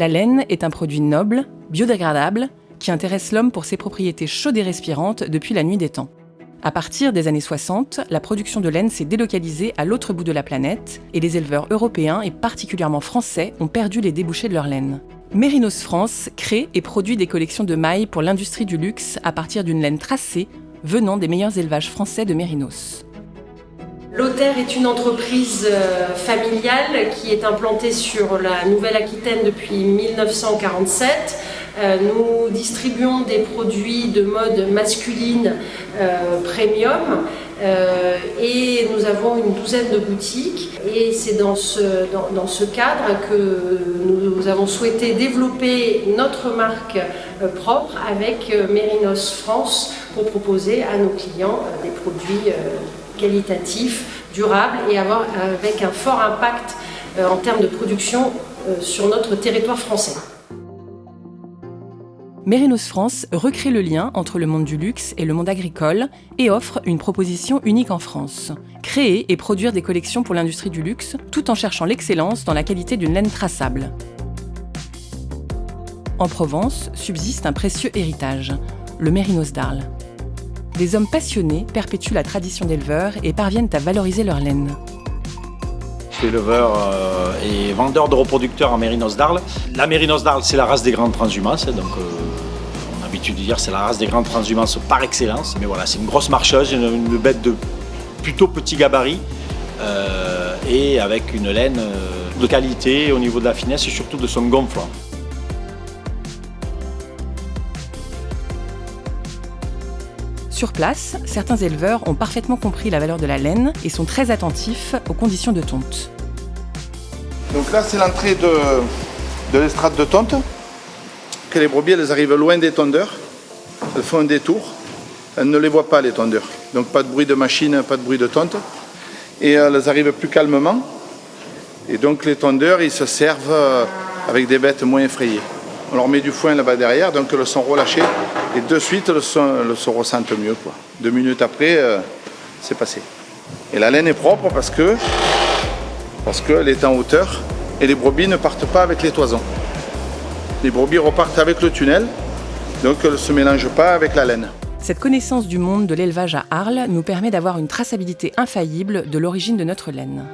La laine est un produit noble, biodégradable, qui intéresse l'homme pour ses propriétés chaudes et respirantes depuis la nuit des temps. À partir des années 60, la production de laine s'est délocalisée à l'autre bout de la planète et les éleveurs européens et particulièrement français ont perdu les débouchés de leur laine. Mérinos France crée et produit des collections de mailles pour l'industrie du luxe à partir d'une laine tracée venant des meilleurs élevages français de Mérinos. Lothaire est une entreprise familiale qui est implantée sur la Nouvelle-Aquitaine depuis 1947. Nous distribuons des produits de mode masculine premium et nous avons une douzaine de boutiques. Et c'est dans ce cadre que nous avons souhaité développer notre marque propre avec Mérinos France pour proposer à nos clients des produits qualitatifs, durables et avec un fort impact en termes de production sur notre territoire français. Mérinos France recrée le lien entre le monde du luxe et le monde agricole et offre une proposition unique en France. Créer et produire des collections pour l'industrie du luxe tout en cherchant l'excellence dans la qualité d'une laine traçable. En Provence subsiste un précieux héritage, le Mérinos d'Arles. Des hommes passionnés perpétuent la tradition d'éleveurs et parviennent à valoriser leur laine. Je suis éleveur et vendeur de reproducteurs en Mérinos d'Arles. La Mérinos d'Arles, c'est la race des grandes transhumances, donc on a l'habitude de dire c'est la race des grandes transhumances par excellence. Mais voilà, c'est une grosse marcheuse, une bête de plutôt petit gabarit et avec une laine de qualité au niveau de la finesse et surtout de son gonflant. Sur place, certains éleveurs ont parfaitement compris la valeur de la laine et sont très attentifs aux conditions de tonte. Donc là, c'est l'entrée de l'estrade de tonte. Que les brebis, elles arrivent loin des tondeurs. Elles font un détour. Elles ne les voient pas, les tondeurs. Donc pas de bruit de machine, pas de bruit de tonte. Et elles arrivent plus calmement. Et donc les tondeurs, ils se servent avec des bêtes moins effrayées. On leur met du foin là-bas derrière, donc elles sont relâchées. Et de suite, elles se ressentent mieux, quoi. 2 minutes après, c'est passé. Et la laine est propre parce qu'elle est en hauteur et les brebis ne partent pas avec les toisons. Les brebis repartent avec le tunnel, donc elles ne se mélangent pas avec la laine. Cette connaissance du monde de l'élevage à Arles nous permet d'avoir une traçabilité infaillible de l'origine de notre laine.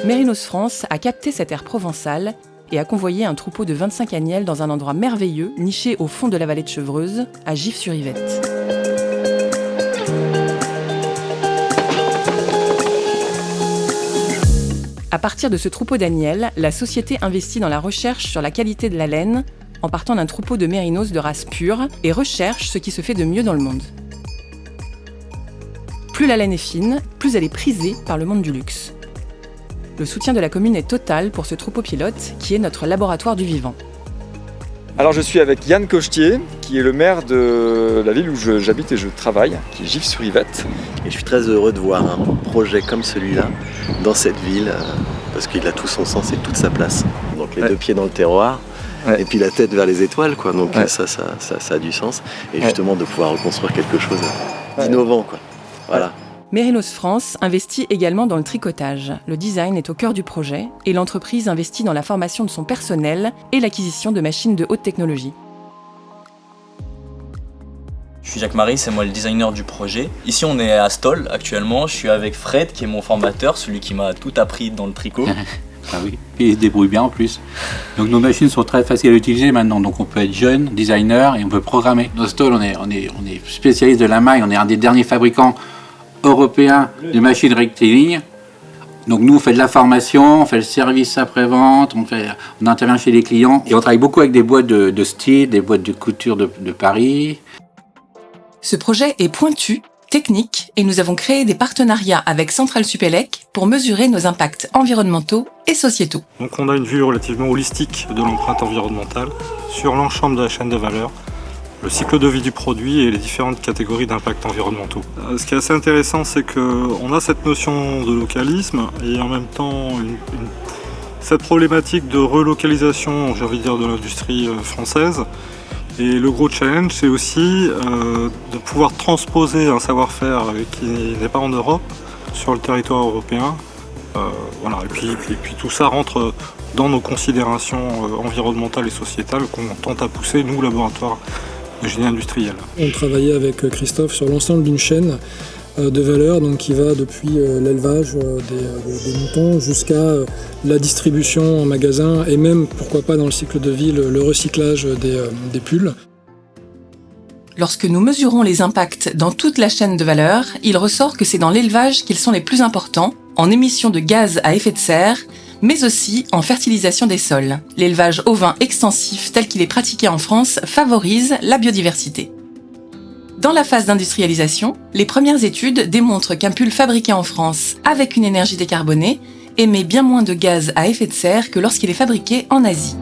Mérinos France a capté cet air provençal et a convoyé un troupeau de 25 agnelles dans un endroit merveilleux, niché au fond de la vallée de Chevreuse, à Gif-sur-Yvette. À partir de ce troupeau d'agnelles, la société investit dans la recherche sur la qualité de la laine, en partant d'un troupeau de mérinos de race pure, et recherche ce qui se fait de mieux dans le monde. Plus la laine est fine, plus elle est prisée par le monde du luxe. Le soutien de la commune est total pour ce troupeau pilote, qui est notre laboratoire du vivant. Alors je suis avec Yann Cochetier, qui est le maire de la ville où j'habite et je travaille, qui est Gif-sur-Yvette. Et je suis très heureux de voir un projet comme celui-là dans cette ville, parce qu'il a tout son sens et toute sa place. Donc les 2 pieds dans le terroir, et puis la tête vers les étoiles, quoi. Donc ça a du sens. Et justement de pouvoir reconstruire quelque chose d'innovant, quoi. Voilà. Mérinos France investit également dans le tricotage. Le design est au cœur du projet et l'entreprise investit dans la formation de son personnel et l'acquisition de machines de haute technologie. Je suis Jacques-Marie, c'est moi le designer du projet. Ici on est à Stoll actuellement, je suis avec Fred qui est mon formateur, celui qui m'a tout appris dans le tricot. Ah oui, et il se débrouille bien en plus. Donc nos machines sont très faciles à utiliser maintenant, donc on peut être jeune, designer et on peut programmer. Dans Stoll on est spécialiste de la maille, on est un des derniers fabricants européen de machines rectilignes. Donc nous on fait de la formation, on fait le service après-vente, on intervient chez les clients et on travaille beaucoup avec des boîtes de style, des boîtes de couture de Paris. Ce projet est pointu, technique et nous avons créé des partenariats avec Centrale Supélec pour mesurer nos impacts environnementaux et sociétaux. Donc on a une vue relativement holistique de l'empreinte environnementale sur l'ensemble de la chaîne de valeur, le cycle de vie du produit et les différentes catégories d'impacts environnementaux. Ce qui est assez intéressant, c'est qu'on a cette notion de localisme et en même temps cette problématique de relocalisation, j'ai envie de dire, de l'industrie française. Et le gros challenge, c'est aussi de pouvoir transposer un savoir-faire qui n'est pas en Europe sur le territoire européen. Voilà. Et puis tout ça rentre dans nos considérations environnementales et sociétales qu'on tente à pousser, nous, laboratoire de génie industriel. On travaillait avec Christophe sur l'ensemble d'une chaîne de valeur donc qui va depuis l'élevage des moutons jusqu'à la distribution en magasin et même, pourquoi pas dans le cycle de vie, le recyclage des pulls. Lorsque nous mesurons les impacts dans toute la chaîne de valeur, il ressort que c'est dans l'élevage qu'ils sont les plus importants, en émissions de gaz à effet de serre, mais aussi en fertilisation des sols. L'élevage ovin extensif tel qu'il est pratiqué en France favorise la biodiversité. Dans la phase d'industrialisation, les premières études démontrent qu'un pull fabriqué en France avec une énergie décarbonée émet bien moins de gaz à effet de serre que lorsqu'il est fabriqué en Asie.